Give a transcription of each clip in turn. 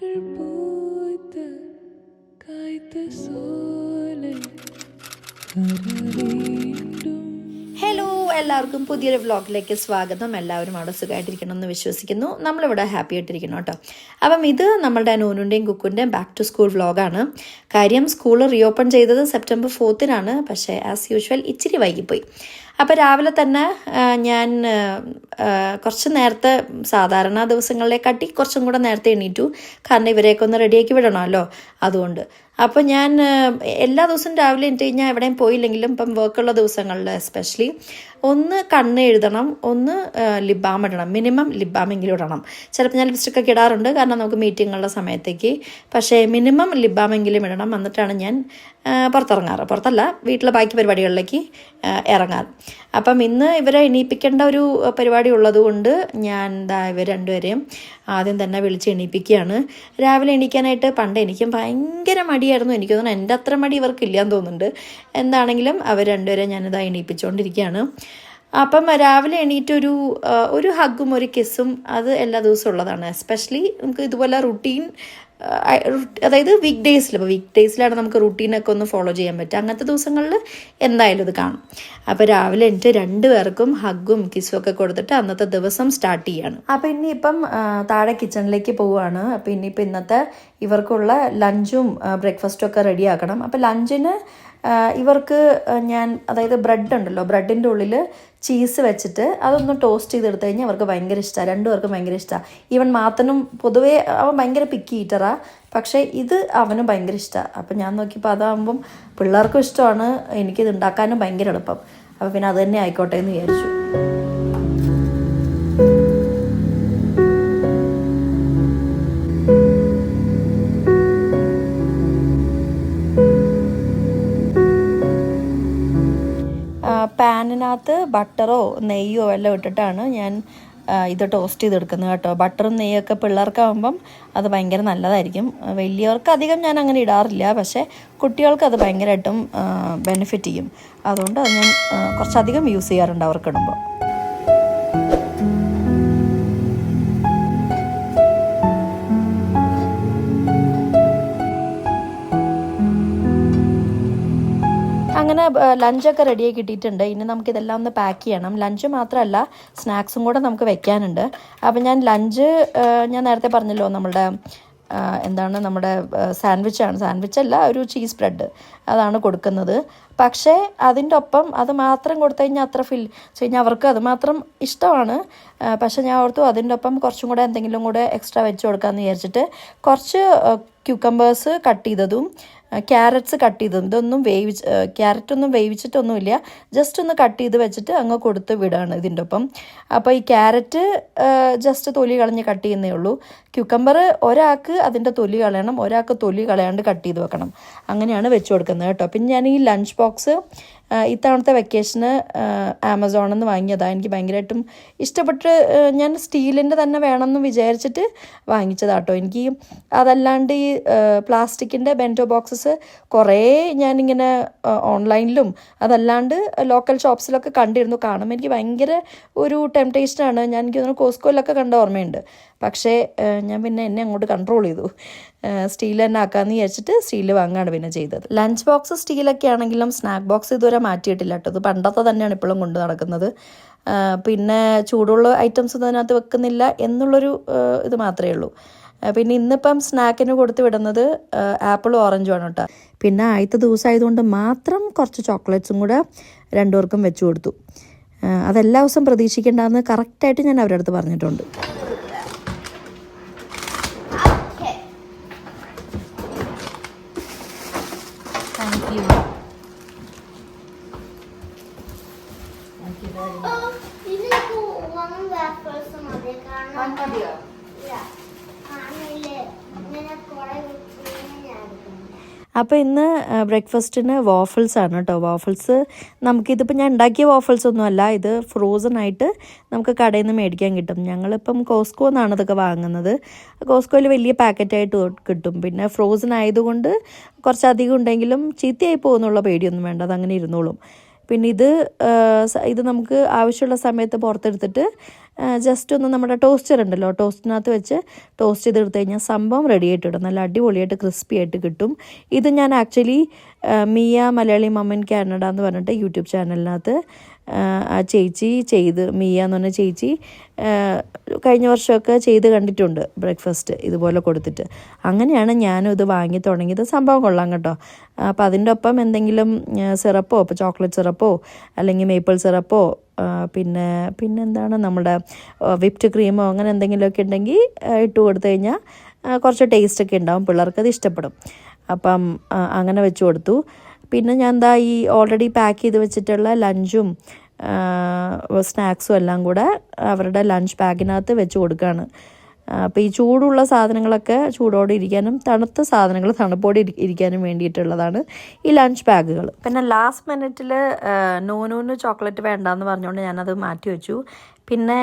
പൂക്കൾ പൂത്ത കായ്ത്ത സോല ഹലോ, എല്ലാവർക്കും പുതിയൊരു വ്ളോഗിലേക്ക് സ്വാഗതം. എല്ലാവരും അവിടെ സുഖമായിട്ടിരിക്കണം എന്ന് വിശ്വസിക്കുന്നു. നമ്മളിവിടെ ഹാപ്പി ആയിട്ടിരിക്കണം കേട്ടോ. അപ്പം ഇത് നമ്മളുടെ നൂനുൻ്റെയും കുക്കുൻ്റെയും ബാക്ക് ടു സ്കൂൾ വ്ളോഗാണ്. കാര്യം സ്കൂൾ റീഓപ്പൺ ചെയ്തത് സെപ്റ്റംബർ 4-നാണ്. പക്ഷേ ആസ് യൂഷ്വൽ ഇച്ചിരി വൈകിപ്പോയി. അപ്പോൾ രാവിലെ തന്നെ ഞാൻ കുറച്ച് നേരത്തെ സാധാരണ ദിവസങ്ങളിലേക്കാട്ടി കുറച്ചും കൂടെ നേരത്തെ എണീറ്റു. കാരണം ഇവരെയൊക്കെ ഒന്ന് റെഡിയാക്കി വിടണമല്ലോ, അതുകൊണ്ട്. അപ്പോൾ ഞാൻ എല്ലാ ദിവസവും രാവിലെ എണീറ്റ് കഴിഞ്ഞാൽ എവിടെയും പോയില്ലെങ്കിലും ഇപ്പം വർക്കുള്ള ദിവസങ്ങളിൽ എസ്പെഷ്യലി ഒന്ന് കണ്ണ് എഴുതണം, ഒന്ന് ലിപ് ബാം ഇടണം. മിനിമം ലിപ് ബാമെങ്കിലും ഇടണം. ചിലപ്പോൾ ഞാൻ ലിപ്സ്റ്റിക്കൊക്കെ ഇടാറുണ്ട്, കാരണം നമുക്ക് മീറ്റിങ്ങുള്ള സമയത്തേക്ക്. പക്ഷേ മിനിമം ലിപ് ബാമെങ്കിലും ഇടണം. എന്നിട്ടാണ് ഞാൻ പുറത്തിറങ്ങാറ്. പുറത്തല്ല, വീട്ടിലെ ബാക്കി പരിപാടികളിലേക്ക് ഇറങ്ങാറ്. അപ്പം ഇന്ന് ഇവരെ എണീപ്പിക്കേണ്ട ഒരു പരിപാടി ഉള്ളതുകൊണ്ട് ഞാൻ ഇവർ രണ്ടുപേരെയും ആദ്യം തന്നെ വിളിച്ച് എണീപ്പിക്കുകയാണ്. രാവിലെ എണീക്കാനായിട്ട് പണ്ട് എനിക്കും ഭയങ്കര മടിയായിരുന്നു. എനിക്ക് തോന്നുന്നു എൻ്റെ അത്ര മടി ഇവർക്കില്ലാന്ന് തോന്നുന്നുണ്ട്. എന്താണെങ്കിലും അവർ രണ്ടുപേരെയും ഞാനിതാ എണീപ്പിച്ചുകൊണ്ടിരിക്കുകയാണ്. അപ്പം രാവിലെ എണീറ്റ് ഒരു ഹഗ്ഗും ഒരു കിസ്സും അത് എല്ലാ ദിവസവും ഉള്ളതാണ്. എസ്പെഷ്യലി നമുക്ക് ഇതുപോലെ റുട്ടീൻ, അതായത് വീക്ക് ഡേയ്സിലാണ് നമുക്ക് റുട്ടീനൊക്കെ ഒന്ന് ഫോളോ ചെയ്യാൻ പറ്റുക. അങ്ങനത്തെ ദിവസങ്ങളിൽ എന്തായാലും ഇത് കാണും. അപ്പോൾ രാവിലെ എനിക്ക് രണ്ടുപേർക്കും ഹഗ്ഗും കിസ്സും ഒക്കെ കൊടുത്തിട്ട് അന്നത്തെ ദിവസം സ്റ്റാർട്ട് ചെയ്യാണ്. അപ്പോൾ ഇനിയിപ്പം താഴെ കിച്ചണിലേക്ക് പോവുകയാണ്. അപ്പോൾ ഇനിയിപ്പോൾ ഇന്നത്തെ ഇവർക്കുള്ള ലഞ്ചും ബ്രേക്ക്ഫാസ്റ്റും ഒക്കെ റെഡിയാക്കണം. അപ്പോൾ ലഞ്ചിന് ഇവർക്ക് ഞാൻ, അതായത് ബ്രെഡ് ഉണ്ടല്ലോ, ബ്രെഡിൻ്റെ ഉള്ളിൽ ചീസ് വെച്ചിട്ട് അതൊന്ന് ടോസ്റ്റ് ചെയ്തെടുത്ത് കഴിഞ്ഞാൽ അവർക്ക് ഭയങ്കര ഇഷ്ടമാണ്. രണ്ടുപേർക്കും ഭയങ്കര ഇഷ്ടമാണ്. ഈവൻ മാത്തനും പൊതുവേ അവൻ ഭയങ്കര പിക്കി ഈറ്ററാണ്, പക്ഷേ ഇത് അവനും ഭയങ്കര ഇഷ്ടമാണ്. അപ്പം ഞാൻ നോക്കിയപ്പോൾ അതാകുമ്പം പിള്ളേർക്കും ഇഷ്ടമാണ്, എനിക്കിത് ഉണ്ടാക്കാനും ഭയങ്കര എളുപ്പം. അപ്പോൾ പിന്നെ അത് തന്നെ ആയിക്കോട്ടെ എന്ന് വിചാരിച്ചു. പാനിനകത്ത് ബട്ടറോ നെയ്യോ എല്ലാം ഇട്ടിട്ടാണ് ഞാൻ ഇത് ടോസ്റ്റ് ചെയ്തെടുക്കുന്നത് കേട്ടോ. ബട്ടറും നെയ്യൊക്കെ പിള്ളേർക്കാവുമ്പം അത് ഭയങ്കര നല്ലതായിരിക്കും. വലിയവർക്ക് അധികം ഞാൻ അങ്ങനെ ഇടാറില്ല, പക്ഷേ കുട്ടികൾക്ക് അത് ഭയങ്കരമായിട്ടും ബെനിഫിറ്റ് ചെയ്യും. അതുകൊണ്ട് അത് ഞാൻ കുറച്ചധികം യൂസ് ചെയ്യാറുണ്ട് അവർക്കിടുമ്പോൾ. അങ്ങനെ ലഞ്ചൊക്കെ റെഡിയാക്കി കിട്ടിയിട്ടുണ്ട്. ഇനി നമുക്കിതെല്ലാം ഒന്ന് പാക്ക് ചെയ്യണം. ലഞ്ച് മാത്രമല്ല, സ്നാക്സും കൂടെ നമുക്ക് വെക്കാനുണ്ട്. അപ്പം ഞാൻ ലഞ്ച്, ഞാൻ നേരത്തെ പറഞ്ഞല്ലോ, നമ്മുടെ നമ്മുടെ സാൻഡ്വിച്ചല്ല, ഒരു ചീസ് ബ്രെഡ് അതാണ് കൊടുക്കുന്നത്. പക്ഷേ അതിൻ്റെ ഒപ്പം അത് മാത്രം കൊടുത്തു കഴിഞ്ഞാൽ അത്ര കഴിഞ്ഞാൽ അവർക്ക് അത് മാത്രം ഇഷ്ടമാണ്. പക്ഷേ ഞാൻ ഓർത്തു അതിൻ്റെ ഒപ്പം കുറച്ചും കൂടെ എന്തെങ്കിലും കൂടെ എക്സ്ട്രാ വെച്ച് കൊടുക്കാമെന്ന് വിചാരിച്ചിട്ട് കുറച്ച് ക്യൂക്കമ്പേഴ്സ് കട്ട് ചെയ്തതും ക്യാരറ്റ്സ് കട്ട് ചെയ്തതും, ഇതൊന്നും ക്യാരറ്റൊന്നും വേവിച്ചിട്ടൊന്നുമില്ല, ജസ്റ്റ് ഒന്ന് കട്ട് ചെയ്ത് വെച്ചിട്ട് അങ്ങ് കൊടുത്ത് വിടുകയാണ് ഇതിൻ്റെ ഒപ്പം. അപ്പോൾ ഈ ക്യാരറ്റ് ജസ്റ്റ് തൊലി കളഞ്ഞ് കട്ട് ചെയ്യുന്നേ ഉള്ളൂ. ക്യൂക്കമ്പർ ഒരാൾക്ക് അതിൻ്റെ തൊലി കളയണം, ഒരാൾക്ക് തൊലി കളയാണ്ട് കട്ട് ചെയ്ത് വെക്കണം. അങ്ങനെയാണ് വെച്ച് കൊടുക്കുന്നത് കേട്ടോ. പിന്നെ ഞാൻ ഈ ലഞ്ച് ബോക്സ് ഇത്തവണത്തെ വെക്കേഷന് ആമസോണിൽ നിന്ന് വാങ്ങിയതാണ്. എനിക്ക് ഭയങ്കരമായിട്ടും ഇഷ്ടപ്പെട്ട്, ഞാൻ സ്റ്റീലിൻ്റെ തന്നെ വേണമെന്ന് വിചാരിച്ചിട്ട് വാങ്ങിച്ചതാട്ടോ. എനിക്ക് അതല്ലാണ്ട് ഈ പ്ലാസ്റ്റിക്കിൻ്റെ ബെൻറ്റോ ബോക്സസ് കുറേ ഞാനിങ്ങനെ ഓൺലൈനിലും അതല്ലാണ്ട് ലോക്കൽ ഷോപ്സിലൊക്കെ കണ്ടിരുന്നു. കാണുമ്പോൾ എനിക്ക് ഭയങ്കര ഒരു ടെംപ്റ്റേഷനാണ്. ഞാൻ എനിക്ക് തോന്നുന്നു കോസ്കോയിലൊക്കെ കണ്ട ഓർമ്മയുണ്ട്. പക്ഷേ ഞാൻ പിന്നെ എന്നെ അങ്ങോട്ട് കൺട്രോൾ ചെയ്തു. സ്റ്റീൽ തന്നെ ആക്കാമെന്ന് വിചാരിച്ചിട്ട് സ്റ്റീൽ വാങ്ങുകയാണ് പിന്നെ ചെയ്തത്. ലഞ്ച് ബോക്സ് സ്റ്റീലൊക്കെ ആണെങ്കിലും സ്നാക്ക് ബോക്സ് ഇതുവരെ മാറ്റിയിട്ടില്ല കേട്ടോ. ഇത് പണ്ടത്തെ തന്നെയാണ് ഇപ്പോഴും കൊണ്ട് നടക്കുന്നത്. പിന്നെ ചൂടുള്ള ഐറ്റംസ് ഇതിനകത്ത് വെക്കുന്നില്ല എന്നുള്ളൊരു ഇത് മാത്രമേ ഉള്ളൂ. പിന്നെ ഇന്നിപ്പം സ്നാക്കിന് കൊടുത്ത് വിടുന്നത് ആപ്പിളും ഓറഞ്ചും ആണ് കേട്ടോ. പിന്നെ ആദ്യത്തെ ദിവസമായതുകൊണ്ട് മാത്രം കുറച്ച് ചോക്ലേറ്റ്സും കൂടെ രണ്ടുപേർക്കും വെച്ച് കൊടുത്തു. അതെല്ലാ ദിവസം പ്രതീക്ഷിക്കേണ്ടതെന്ന് കറക്റ്റായിട്ട് ഞാൻ അവരുടെ അടുത്ത് പറഞ്ഞിട്ടുണ്ട്. അപ്പോൾ ഇന്ന് ബ്രേക്ക്ഫാസ്റ്റിന് വാഫിൾസ് ആണ് കേട്ടോ. വാഫിൾസ് നമുക്കിതിപ്പോൾ ഞാൻ ഉണ്ടാക്കിയ വാഫിൾസ് ഒന്നുമല്ല, ഇത് ഫ്രോസൺ ആയിട്ട് നമുക്ക് കടയിൽ നിന്ന് മേടിക്കാൻ കിട്ടും. ഞങ്ങളിപ്പം കോസ്കോ എന്നാണ് ഇതൊക്കെ വാങ്ങുന്നത്. കോസ്കോയിൽ വലിയ പാക്കറ്റായിട്ട് കിട്ടും. പിന്നെ ഫ്രോസൺ ആയതുകൊണ്ട് കുറച്ചധികം ഉണ്ടെങ്കിലും ചീത്തയായി പോകുന്നുള്ള പേടിയൊന്നും വേണ്ട, അതങ്ങനെ ഇരുന്നോളും. പിന്നെ ഇത് നമുക്ക് ആവശ്യമുള്ള സമയത്ത് പുറത്തെടുത്തിട്ട് ജസ്റ്റ് ഒന്ന് നമ്മുടെ ടോസ്റ്റർ ഉണ്ടല്ലോ, ടോസ്റ്റിനകത്ത് വെച്ച് ടോസ്റ്റ് ചെയ്തെടുത്ത് കഴിഞ്ഞാൽ സംഭവം റെഡി ആയിട്ട് ഇടും. നല്ല അടിപൊളിയായിട്ട് ക്രിസ്പി ആയിട്ട് കിട്ടും. ഇത് ഞാൻ ആക്ച്വലി മിയ മലയാളി മമ്മൻ കാനഡ എന്ന് പറഞ്ഞിട്ട് യൂട്യൂബ് ചാനലിനകത്ത് ആ ചേച്ചി മിയ എന്ന് പറഞ്ഞ ചേച്ചി കഴിഞ്ഞ വർഷമൊക്കെ ചെയ്ത് കണ്ടിട്ടുണ്ട് ബ്രേക്ക്ഫാസ്റ്റ് ഇതുപോലെ കൊടുത്തിട്ട്. അങ്ങനെയാണ് ഞാനും ഇത് വാങ്ങി തുടങ്ങിയത്. സംഭവം കൊള്ളാം കേട്ടോ. അപ്പോൾ അതിൻ്റെ ഒപ്പം എന്തെങ്കിലും സിറപ്പോ, ഇപ്പോൾ ചോക്ലേറ്റ് സിറപ്പോ അല്ലെങ്കിൽ മേപ്പിൾ സിറപ്പോ പിന്നെന്താണ് നമ്മുടെ വിപ്ഡ് ക്രീമോ അങ്ങനെ എന്തെങ്കിലുമൊക്കെ ഉണ്ടെങ്കിൽ ഇട്ട് കൊടുത്തു കഴിഞ്ഞാൽ കുറച്ച് ടേസ്റ്റൊക്കെ ഉണ്ടാവും, പിള്ളേർക്കത് ഇഷ്ടപ്പെടും. അപ്പം അങ്ങനെ വെച്ച് കൊടുത്തു. പിന്നെ ഞാൻ ഈ ഓൾറെഡി പാക്ക് ചെയ്ത് വെച്ചിട്ടുള്ള ലഞ്ചും സ്നാക്സും എല്ലാം കൂടെ അവരുടെ ലഞ്ച് ബാഗിനകത്ത് വെച്ച് കൊടുക്കുകയാണ്. അപ്പോൾ ഈ ചൂടുള്ള സാധനങ്ങളൊക്കെ ചൂടോടെ ഇരിക്കാനും തണുത്ത സാധനങ്ങൾ തണുപ്പോടെ ഇരിക്കാനും വേണ്ടിയിട്ടുള്ളതാണ് ഈ ലഞ്ച് ബാഗുകൾ. പിന്നെ ലാസ്റ്റ് മിനിറ്റിൽ നൂനൂന് ചോക്ലേറ്റ് വേണ്ടാന്ന് പറഞ്ഞുകൊണ്ട് ഞാനത് മാറ്റി വെച്ചു. പിന്നെ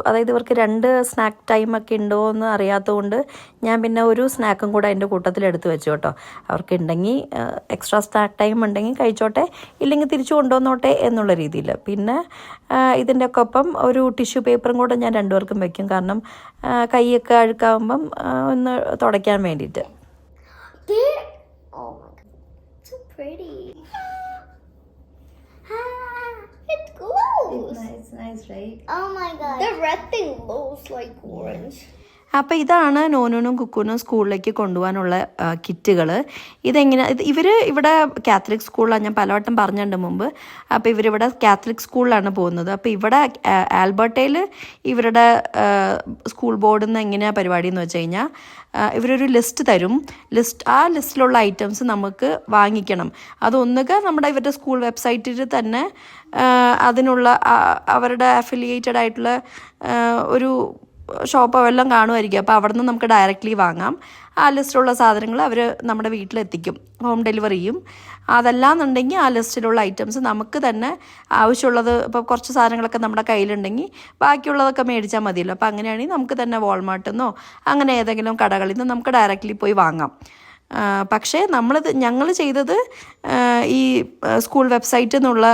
അതായത് ഇവർക്ക് 2 സ്നാക്ക് ടൈമൊക്കെ ഉണ്ടോ എന്ന് അറിയാത്തതുകൊണ്ട് ഞാൻ പിന്നെ ഒരു സ്നാക്കും കൂടെ അതിൻ്റെ കൂട്ടത്തിൽ എടുത്ത് വെച്ചു കേട്ടോ. അവർക്ക് ഉണ്ടെങ്കിൽ എക്സ്ട്രാ സ്നാക്ക് ടൈം ഉണ്ടെങ്കിൽ കഴിച്ചോട്ടെ, ഇല്ലെങ്കിൽ തിരിച്ചു കൊണ്ടുവന്നോട്ടെ എന്നുള്ള രീതിയിൽ. പിന്നെ ഇതിൻ്റെ ഒക്കെ ഒപ്പം ഒരു ടിഷ്യൂ പേപ്പറും കൂടെ ഞാൻ 2 പേർക്കും വെക്കും, കാരണം കൈയൊക്കെ അഴുക്കാവുമ്പം ഒന്ന് തുടയ്ക്കാൻ വേണ്ടിയിട്ട്. It glows. It's nice, right? Oh my god. The red thing glows like orange. അപ്പോൾ ഇതാണ് നോനൂനും കുക്കൂനും സ്കൂളിലേക്ക് കൊണ്ടുപോകാനുള്ള കിറ്റുകൾ. ഇവർ ഇവിടെ കാത്തലിക് സ്കൂളിലാണ്, ഞാൻ പലവട്ടം പറഞ്ഞിട്ടുണ്ട് മുമ്പ്. അപ്പോൾ ഇവരിവിടെ കാത്തലിക് സ്കൂളിലാണ് പോകുന്നത്. അപ്പോൾ ഇവിടെ ആൽബർട്ടയിൽ ഇവരുടെ സ്കൂൾ ബോർഡിൽ നിന്ന് എങ്ങനെയാണ് പരിപാടി എന്ന് വെച്ച് കഴിഞ്ഞാൽ ഇവരൊരു ലിസ്റ്റ് തരും. ആ ലിസ്റ്റിലുള്ള ഐറ്റംസ് നമുക്ക് വാങ്ങിക്കണം. അതൊന്നുക ഇവരുടെ സ്കൂൾ വെബ്സൈറ്റിൽ തന്നെ അതിനുള്ള അവരുടെ അഫിലിയേറ്റഡ് ആയിട്ടുള്ള ഒരു ഷോപ്പോ എല്ലാം കാണുമായിരിക്കും. അപ്പോൾ അവിടെ നിന്ന് നമുക്ക് ഡയറക്റ്റ്ലി വാങ്ങാം. ആ ലിസ്റ്റിലുള്ള സാധനങ്ങൾ അവർ നമ്മുടെ വീട്ടിലെത്തിക്കും, ഹോം ഡെലിവറി ചെയ്യും. അതല്ലാന്നുണ്ടെങ്കിൽ ആ ലിസ്റ്റിലുള്ള ഐറ്റംസ് നമുക്ക് തന്നെ ആവശ്യമുള്ളത്, ഇപ്പോൾ കുറച്ച് സാധനങ്ങളൊക്കെ നമ്മുടെ കയ്യിലുണ്ടെങ്കിൽ ബാക്കിയുള്ളതൊക്കെ മേടിച്ചാൽ മതിയല്ലോ. അപ്പോൾ അങ്ങനെയാണെങ്കിൽ നമുക്ക് തന്നെ വാൾമാർട്ടിൽ നിന്നോ അങ്ങനെ ഏതെങ്കിലും കടകളിൽ നിന്ന് നമുക്ക് ഡയറക്റ്റ്ലി പോയി വാങ്ങാം. പക്ഷേ ഞങ്ങൾ ചെയ്തത് ഈ സ്കൂൾ വെബ്സൈറ്റിൽ നിന്നുള്ള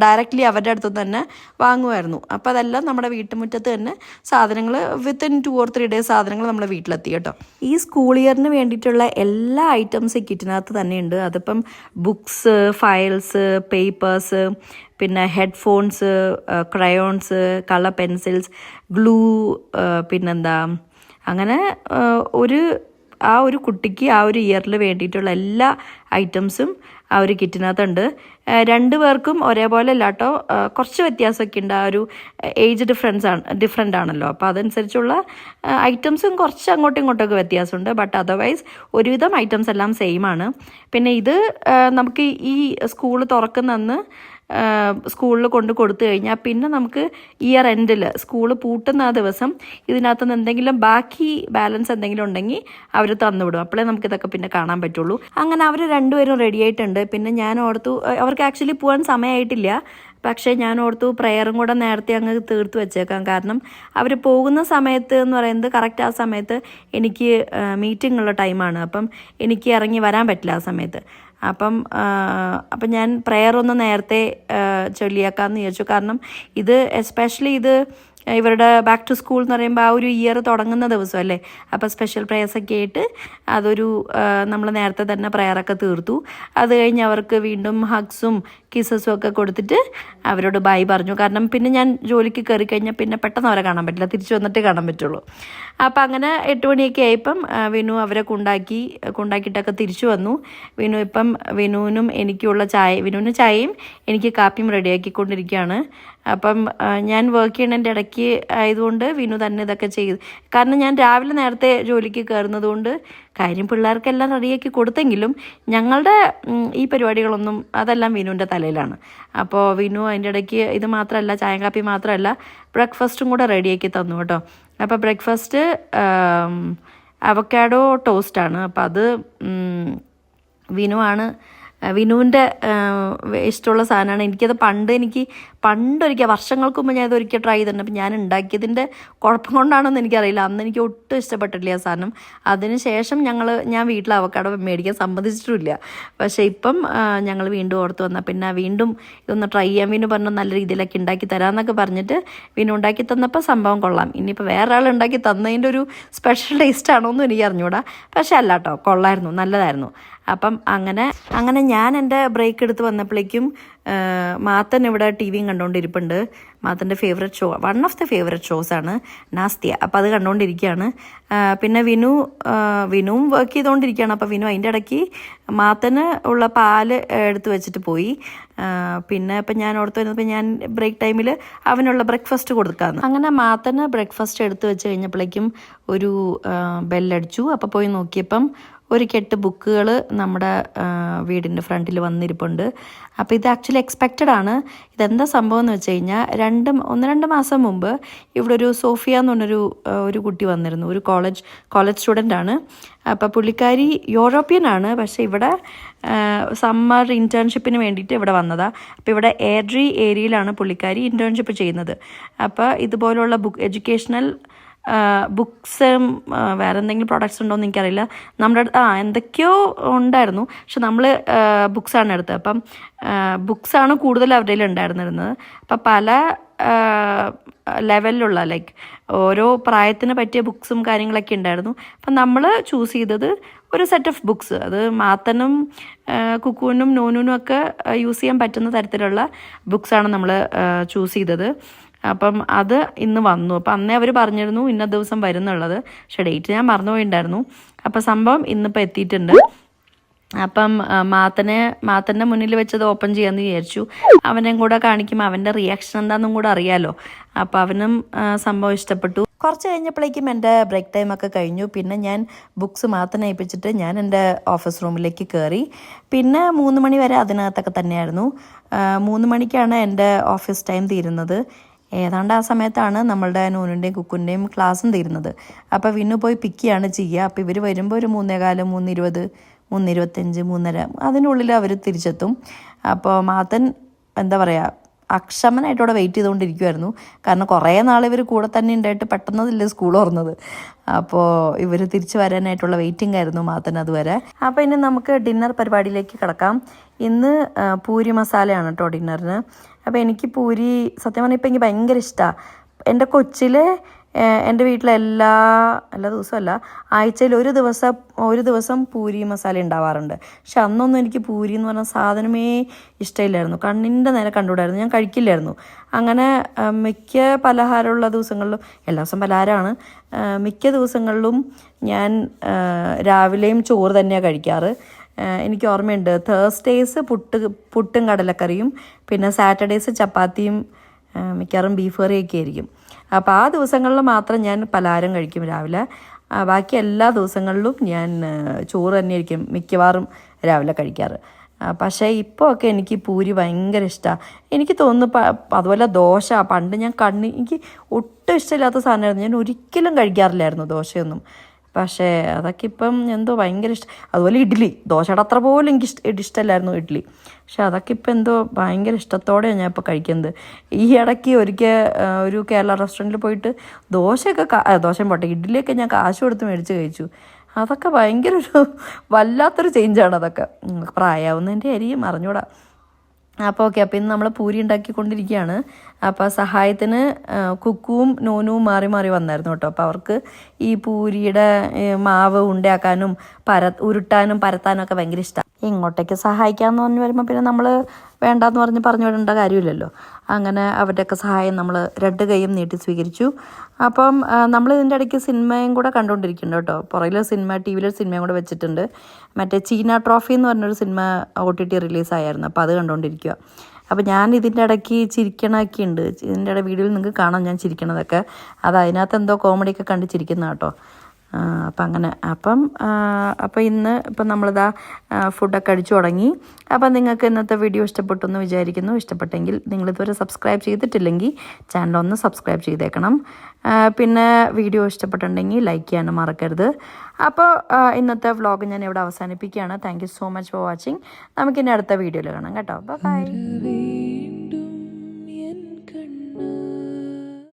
ഡയറക്റ്റ്ലി അവരുടെ അടുത്ത് തന്നെ വാങ്ങുമായിരുന്നു. അപ്പോൾ അതെല്ലാം നമ്മുടെ വീട്ടുമുറ്റത്ത് തന്നെ സാധനങ്ങൾ വിത്തിൻ 2 or 3 days സാധനങ്ങൾ നമ്മുടെ വീട്ടിലെത്തി കേട്ടോ. ഈ സ്കൂൾ ഇയറിന് വേണ്ടിയിട്ടുള്ള എല്ലാ ഐറ്റംസ് കിറ്റിനകത്ത് തന്നെയുണ്ട്. അതിപ്പം ബുക്സ്, ഫയൽസ്, പേപ്പേഴ്സ്, പിന്നെ headphones, crayons, colour pencils, glue, പിന്നെന്താ അങ്ങനെ ആ ഒരു കുട്ടിക്ക് ആ ഒരു ഇയറിൽ വേണ്ടിയിട്ടുള്ള എല്ലാ ഐറ്റംസും ആ ഒരു കിറ്റിനകത്തുണ്ട്. 2 പേർക്കും ഒരേപോലെ അല്ല കേട്ടോ, കുറച്ച് വ്യത്യാസമൊക്കെ ഉണ്ട്. ആ ഒരു ഏജ് ഡിഫറൻ്റ് ആണല്ലോ. അപ്പോൾ അതനുസരിച്ചുള്ള ഐറ്റംസും കുറച്ച് അങ്ങോട്ടും ഇങ്ങോട്ടൊക്കെ വ്യത്യാസമുണ്ട്. ബട്ട് അതർവൈസ് ഒരുവിധം ഐറ്റംസ് എല്ലാം സെയിം ആണ്. പിന്നെ ഇത് നമുക്ക് ഈ സ്കൂൾ തുറക്കുന്നന്ന് സ്കൂളിൽ കൊടുത്തു കഴിഞ്ഞാൽ പിന്നെ നമുക്ക് ഇയർ എൻഡിൽ സ്കൂൾ പൂട്ടുന്ന ആ ദിവസം ഇതിനകത്ത് നിന്ന് എന്തെങ്കിലും ബാലൻസ് എന്തെങ്കിലും ഉണ്ടെങ്കിൽ അവർ തന്നുവിടും. അപ്പോഴേ നമുക്കിതൊക്കെ പിന്നെ കാണാൻ പറ്റുള്ളൂ. അങ്ങനെ അവർ 2 പേരും റെഡി ആയിട്ടുണ്ട്. പിന്നെ ഞാൻ ഓർത്തു അവർക്ക് ആക്ച്വലി പോകാൻ സമയമായിട്ടില്ല. പക്ഷേ ഞാൻ ഓർത്തു പ്രെയറും കൂടെ നേരത്തെ അങ്ങ് തീർത്ത് വെച്ചേക്കാം. കാരണം അവർ പോകുന്ന സമയത്ത് എന്ന് പറയുന്നത് കറക്റ്റ് ആ സമയത്ത് എനിക്ക് മീറ്റിംഗ് ഉള്ള ടൈമാണ്. അപ്പം എനിക്ക് ഇറങ്ങി വരാൻ പറ്റില്ല ആ സമയത്ത്. അപ്പം ഞാൻ പ്രെയർ ഒന്ന് നേരത്തെ ചൊല്ലിയേക്കാമെന്ന് വിചാരിച്ചു. കാരണം ഇത് എസ്പെഷ്യലി ഇവരുടെ ബാക്ക് ടു സ്കൂൾ എന്ന് പറയുമ്പോൾ ആ ഒരു ഇയർ തുടങ്ങുന്ന ദിവസം അല്ലേ. അപ്പോൾ സ്പെഷ്യൽ പ്രേയേഴ്സൊക്കെ ആയിട്ട് നമ്മൾ നേരത്തെ തന്നെ പ്രയറൊക്കെ തീർത്തു. അത് കഴിഞ്ഞ് അവർക്ക് വീണ്ടും ഹഗ്സും കിസസും ഒക്കെ കൊടുത്തിട്ട് അവരോട് ബൈ പറഞ്ഞു. കാരണം പിന്നെ ഞാൻ ജോലിക്ക് കയറി കഴിഞ്ഞാൽ പിന്നെ പെട്ടെന്ന് അവരെ കാണാൻ പറ്റില്ല, തിരിച്ചു വന്നിട്ടേ കാണാൻ പറ്റുള്ളൂ. അപ്പോൾ അങ്ങനെ 8 മണിയൊക്കെ ആയപ്പം വിനു അവരെ കൊണ്ടാക്കിയിട്ടൊക്കെ തിരിച്ചു വന്നു. വിനുവിനും എനിക്കുള്ള വിനുവിന് ചായയും എനിക്ക് കാപ്പിയും റെഡിയാക്കിക്കൊണ്ടിരിക്കുകയാണ്. അപ്പം ഞാൻ വർക്ക് ചെയ്യണതിൻ്റെ ഇടയ്ക്ക് ആയതുകൊണ്ട് വിനു തന്നെ ഇതൊക്കെ ചെയ്തു. കാരണം ഞാൻ രാവിലെ നേരത്തെ ജോലിക്ക് കയറുന്നത് കൊണ്ട് കാര്യം പിള്ളേർക്കെല്ലാം റെഡിയാക്കി കൊടുത്തെങ്കിലും ഞങ്ങളുടെ ഈ പരിപാടികളൊന്നും അതെല്ലാം വിനുവിൻ്റെ തലയിലാണ്. അപ്പോൾ വിനു അതിൻ്റെ ഇടയ്ക്ക് ഇത് മാത്രമല്ല, ചായ കാപ്പി മാത്രമല്ല, ബ്രേക്ക്ഫാസ്റ്റും കൂടെ റെഡിയാക്കി തന്നു കേട്ടോ. അപ്പോൾ ബ്രേക്ക്ഫാസ്റ്റ് അവക്കാഡോ ടോസ്റ്റാണ്. അപ്പോൾ അത് വിനുവാണ് വിനുവിൻ്റെ ഇഷ്ടമുള്ള സാധനമാണ്. എനിക്കത് പണ്ടൊരിക്കൽ വർഷങ്ങൾക്ക് മുമ്പ് ഞാൻ ഇതൊരിക്കൽ ട്രൈ ചെയ്തിട്ടുണ്ട്. അപ്പം ഞാൻ ഉണ്ടാക്കിയതിൻ്റെ കുഴപ്പം കൊണ്ടാണെന്ന് എനിക്കറിയില്ല. അന്ന് എനിക്ക് ഒട്ടും ഇഷ്ടപ്പെട്ടിട്ടില്ല ആ സാധനം. അതിന് ശേഷം ഞാൻ വീട്ടിൽ അവക്കാടോ മേടിക്കാൻ സമ്മതിച്ചിട്ടില്ല. പക്ഷേ ഇപ്പം ഞങ്ങൾ വീണ്ടും ഓർത്ത് വന്നാൽ പിന്നെ വീണ്ടും ഇതൊന്ന് ട്രൈ ചെയ്യാൻ വീണ്ടും പറഞ്ഞു നല്ല രീതിയിലൊക്കെ ഉണ്ടാക്കി തരാമെന്നൊക്കെ പറഞ്ഞിട്ട് വീണ്ടും ഉണ്ടാക്കി തന്നപ്പോൾ സംഭവം കൊള്ളാം. ഇനിയിപ്പോൾ വേറെ ആൾ ഉണ്ടാക്കി തന്നതിൻ്റെ ഒരു സ്പെഷ്യൽ ടേസ്റ്റ് ആണോന്നും എനിക്ക് അറിഞ്ഞൂടാ. പക്ഷേ അല്ല കേട്ടോ, കൊള്ളായിരുന്നു, നല്ലതായിരുന്നു. അപ്പം അങ്ങനെ ഞാൻ എൻ്റെ ബ്രേക്ക് എടുത്ത് വന്നപ്പോഴേക്കും മാത്തൻ ഇവിടെ ടി വിയും കണ്ടുകൊണ്ടിരിപ്പുണ്ട്. മാത്തൻ്റെ favourite show, one of the favourite ഷോസാണ് നാസ്തിയ. അപ്പോൾ അത് കണ്ടുകൊണ്ടിരിക്കുകയാണ്. പിന്നെ വിനുവും വർക്ക് ചെയ്തുകൊണ്ടിരിക്കുകയാണ്. അപ്പോൾ വിനു അതിൻ്റെ ഇടയ്ക്ക് മാത്തന് ഉള്ള പാല് എടുത്ത് വെച്ചിട്ട് പോയി. പിന്നെ ഇപ്പം ഞാൻ ഓർത്ത് വരുന്നപ്പോൾ ഞാൻ ബ്രേക്ക് ടൈമിൽ അവനുള്ള ബ്രേക്ക്ഫാസ്റ്റ് കൊടുക്കാമെന്ന്. അങ്ങനെ മാത്തന് ബ്രേക്ക്ഫാസ്റ്റ് എടുത്ത് വെച്ച് കഴിഞ്ഞപ്പോഴേക്കും ഒരു ബെല്ലടിച്ചു. അപ്പോൾ പോയി നോക്കിയപ്പം ഒരു കെട്ട് ബുക്കുകൾ നമ്മുടെ വീടിൻ്റെ ഫ്രണ്ടിൽ വന്നിരിപ്പുണ്ട്. അപ്പോൾ ഇത് ആക്ച്വലി എക്സ്പെക്റ്റഡ് ആണ്. ഇതെന്താ സംഭവം എന്ന് വെച്ച് കഴിഞ്ഞാൽ 1-2 മാസം മുമ്പ് ഇവിടെ ഒരു സോഫിയ എന്ന് പറഞ്ഞൊരു കുട്ടി വന്നിരുന്നു. ഒരു കോളേജ് സ്റ്റുഡൻ്റ് ആണ്. അപ്പോൾ പുള്ളിക്കാരി യൂറോപ്യൻ ആണ്. പക്ഷേ ഇവിടെ സമ്മർ ഇൻറ്റേൺഷിപ്പിന് വേണ്ടിയിട്ട് ഇവിടെ വന്നതാണ്. അപ്പോൾ ഇവിടെ എയർഡ്രി ഏരിയയിലാണ് പുള്ളിക്കാരി ഇൻറ്റേൺഷിപ്പ് ചെയ്യുന്നത്. അപ്പോൾ ഇതുപോലുള്ള എഡ്യൂക്കേഷണൽ ബുക്സും വേറെ എന്തെങ്കിലും പ്രോഡക്റ്റ്സ് ഉണ്ടോ എന്ന് എനിക്കറിയില്ല. നമ്മുടെ എന്തൊക്കെയോ ഉണ്ടായിരുന്നു. പക്ഷെ നമ്മൾ ബുക്സാണ് എടുത്തത്. അപ്പം ബുക്സാണ് കൂടുതൽ അവരുടെ ഉണ്ടായിരുന്നിരുന്നത്. അപ്പം പല ലെവലിലുള്ള ഓരോ പ്രായത്തിന് പറ്റിയ ബുക്സും കാര്യങ്ങളൊക്കെ ഉണ്ടായിരുന്നു. അപ്പം നമ്മൾ ചൂസ് ചെയ്തത് ഒരു സെറ്റ് ഓഫ് ബുക്സ്. അത് മാത്തനും കുക്കുവിനും നോനൂനും ഒക്കെ യൂസ് ചെയ്യാൻ പറ്റുന്ന തരത്തിലുള്ള ബുക്സാണ് നമ്മൾ ചൂസ് ചെയ്തത്. അപ്പം അത് ഇന്ന് വന്നു. അപ്പം അന്നേ അവർ പറഞ്ഞിരുന്നു ഇന്ന ദിവസം വരുന്നുള്ളത്. പക്ഷേ ഡേറ്റ് ഞാൻ മറന്നുപോയിട്ടുണ്ടായിരുന്നു. അപ്പം സംഭവം ഇന്നിപ്പോൾ എത്തിയിട്ടുണ്ട്. അപ്പം മാത്തൻ്റെ മുന്നിൽ വെച്ചത് ഓപ്പൺ ചെയ്യാമെന്ന് വിചാരിച്ചു. അവനെയും കൂടെ കാണിക്കുമ്പോൾ അവൻ്റെ റിയാക്ഷൻ എന്താണെന്നും കൂടെ അറിയാമല്ലോ. അപ്പോൾ അവനും സംഭവം ഇഷ്ടപ്പെട്ടു. കുറച്ച് കഴിഞ്ഞപ്പോഴേക്കും എൻ്റെ ബ്രേക്ക് ടൈമൊക്കെ കഴിഞ്ഞു. പിന്നെ ഞാൻ ബുക്സ് മാത്രം ഏൽപ്പിച്ചിട്ട് ഞാൻ എൻ്റെ ഓഫീസ് റൂമിലേക്ക് കയറി. പിന്നെ 3 മണി വരെ അതിനകത്തൊക്കെ തന്നെയായിരുന്നു. 3 മണിക്കാണ് എൻ്റെ ഓഫീസ് ടൈം തീരുന്നത്. ഏതാണ്ട് ആ സമയത്താണ് നമ്മളുടെ നൂനിൻ്റെയും കുക്കുൻ്റെയും ക്ലാസ്സും തീരുന്നത്. അപ്പോൾ വിനു പോയി പിക്ക് ചെയ്യാണ് ചെയ്യുക. അപ്പോൾ ഇവർ വരുമ്പോൾ ഒരു 3:15, 3:20, 3:25, 3:30 അതിനുള്ളിൽ അവർ തിരിച്ചെത്തും. അപ്പോൾ മാത്തൻ എന്താ പറയുക, അക്ഷമനായിട്ട് അവിടെ വെയിറ്റ് ചെയ്തുകൊണ്ടിരിക്കുമായിരുന്നു. കാരണം കുറേ നാൾ ഇവർ കൂടെ തന്നെ ഉണ്ടായിട്ട് പെട്ടെന്നതില്ലേ സ്കൂൾ തുറന്നത്. അപ്പോൾ ഇവർ തിരിച്ച് വരാനായിട്ടുള്ള വെയിറ്റിംഗ് ആയിരുന്നു മാത്തൻ അതുവരെ. അപ്പോൾ ഇനി നമുക്ക് ഡിന്നർ പരിപാടിയിലേക്ക് കിടക്കാം. ഇന്ന് പൂരി മസാലയാണ് കേട്ടോ ഡിന്നറിന്. അപ്പോൾ എനിക്ക് പൂരി സത്യം പറഞ്ഞാൽ ഇപ്പം എനിക്ക് ഭയങ്കര ഇഷ്ടമാണ്. എൻ്റെ കൊച്ചിൽ എൻ്റെ വീട്ടിൽ എല്ലാ ദിവസമല്ല, ആഴ്ചയിൽ ഒരു ദിവസം പൂരി മസാല ഉണ്ടാവാറുണ്ട്. പക്ഷെ അന്നൊന്നും എനിക്ക് പൂരി എന്ന് പറഞ്ഞ സാധനമേ ഇഷ്ടമില്ലായിരുന്നു. കണ്ണിൻ്റെ നേരെ കണ്ടുകൂടായിരുന്നു, ഞാൻ കഴിക്കില്ലായിരുന്നു. അങ്ങനെ മിക്ക പലഹാരമുള്ള ദിവസങ്ങളിലും, എല്ലാ ദിവസം പലഹാരമാണ്, മിക്ക ദിവസങ്ങളിലും ഞാൻ രാവിലെയും ചോറ് തന്നെയാണ് കഴിക്കാറ്. എനിക്ക് ഓർമ്മയുണ്ട്, തേഴ്സ്ഡേയ്സ് പുട്ടും കടലക്കറിയും, പിന്നെ സാറ്റർഡേയ്സ് ചപ്പാത്തിയും മിക്കവാറും ബീഫ് കറിയൊക്കെ ആയിരിക്കും. അപ്പോൾ ആ ദിവസങ്ങളിൽ മാത്രം ഞാൻ പലഹാരം കഴിക്കും രാവിലെ. ബാക്കി എല്ലാ ദിവസങ്ങളിലും ഞാൻ ചോറ് തന്നെയായിരിക്കും മിക്കവാറും രാവിലെ കഴിക്കാറ്. പക്ഷേ ഇപ്പോൾ ഒക്കെ എനിക്ക് പൂരി ഭയങ്കര ഇഷ്ടമാണ്. എനിക്ക് തോന്നുന്നു അതുപോലെ ദോശ, പണ്ട് എനിക്ക് ഒട്ടും ഇഷ്ടമില്ലാത്ത സാധനമായിരുന്നു. ഞാൻ ഒരിക്കലും കഴിക്കാറില്ലായിരുന്നു ദോശയൊന്നും. പക്ഷേ അതൊക്കെ ഇപ്പം എന്തോ ഭയങ്കര ഇഷ്ടം. അതുപോലെ ഇഡ്ഡലി, ദോശയുടെ അത്ര പോലും എനിക്ക് ഇഷ്ടമല്ലായിരുന്നു ഇഡ്ഡലി. പക്ഷെ അതൊക്കെ ഇപ്പം എന്തോ ഭയങ്കര ഇഷ്ടത്തോടെയാണ് ഞാൻ ഇപ്പോൾ കഴിക്കുന്നത്. ഈ ഇടയ്ക്ക് ഒരു കേരള റെസ്റ്റോറൻറ്റിൽ പോയിട്ട് ദോശയും പോട്ടെ ഇഡ്ഡലിയൊക്കെ ഞാൻ കാശ് കൊടുത്ത് മേടിച്ച് കഴിച്ചു. അതൊക്കെ ഭയങ്കര വല്ലാത്തൊരു ചേഞ്ചാണ്. അതൊക്കെ പ്രായമാവുന്നതിൻ്റെ ആയിരിക്കും, അറിഞ്ഞൂടാ. അപ്പോൾ ഓക്കെ, അപ്പോൾ ഇന്ന് നമ്മൾ പൂരി ഉണ്ടാക്കിക്കൊണ്ടിരിക്കുകയാണ്. അപ്പോൾ സഹായത്തിന് കുക്കുവും നോനുവും മാറി മാറി വന്നായിരുന്നു കേട്ടോ. അപ്പോൾ അവർക്ക് ഈ പൂരിയുടെ മാവ് ഉണ്ടയാക്കാനും ഉരുട്ടാനും പരത്താനും ഒക്കെ ഭയങ്കര ഇഷ്ടമാണ്. ഇങ്ങോട്ടേക്ക് സഹായിക്കാമെന്ന് പറഞ്ഞ് വരുമ്പോൾ പിന്നെ നമ്മൾ വേണ്ടാന്ന് പറഞ്ഞു വിടേണ്ട കാര്യമില്ലല്ലോ. അങ്ങനെ അവരുടെയൊക്കെ സഹായം നമ്മൾ 2 കൈയും നീട്ടി സ്വീകരിച്ചു. അപ്പം നമ്മൾ ഇതിൻ്റെ ഇടയ്ക്ക് സിനിമയും കൂടെ കണ്ടുകൊണ്ടിരിക്കുന്നുണ്ട് കേട്ടോ. പുറകിൽ ടി വിയിലൊരു സിനിമയും കൂടെ വെച്ചിട്ടുണ്ട്. മറ്റേ ചീന ട്രോഫി എന്ന് പറഞ്ഞൊരു സിനിമ OTT റിലീസായിരുന്നു. അപ്പോൾ അത് കണ്ടുകൊണ്ടിരിക്കുക. അപ്പോൾ ഞാൻ ഇതിൻ്റെ ഇടയ്ക്ക് ചിരിക്കണമൊക്കെ ഉണ്ട്. ഇതിൻ്റെ ഇടയിൽ വീഡിയോയിൽ നിങ്ങൾക്ക് കാണാം ഞാൻ ചിരിക്കണതൊക്കെ. അതിനകത്ത് എന്തോ കോമഡിയൊക്കെ കണ്ട് ചിരിക്കുന്ന കേട്ടോ. അപ്പം അങ്ങനെ അപ്പം ഇന്ന് ഇപ്പം നമ്മളിതാ ഫുഡൊക്കെ അടിച്ചു തുടങ്ങി. അപ്പം നിങ്ങൾക്ക് ഇന്നത്തെ വീഡിയോ ഇഷ്ടപ്പെട്ടു എന്ന് വിചാരിക്കുന്നു. ഇഷ്ടപ്പെട്ടെങ്കിൽ നിങ്ങളിതുവരെ സബ്സ്ക്രൈബ് ചെയ്തിട്ടില്ലെങ്കിൽ ചാനലൊന്ന് സബ്സ്ക്രൈബ് ചെയ്തേക്കണം. പിന്നെ വീഡിയോ ഇഷ്ടപ്പെട്ടിട്ടുണ്ടെങ്കിൽ ലൈക്ക് ചെയ്യാനും മറക്കരുത്. അപ്പോൾ ഇന്നത്തെ വ്ളോഗ് ഞാൻ ഇവിടെ അവസാനിപ്പിക്കുകയാണ്. Thank you so much for watching. നമുക്കിനി അടുത്ത വീഡിയോയിൽ കാണാം കേട്ടോ. ബൈ.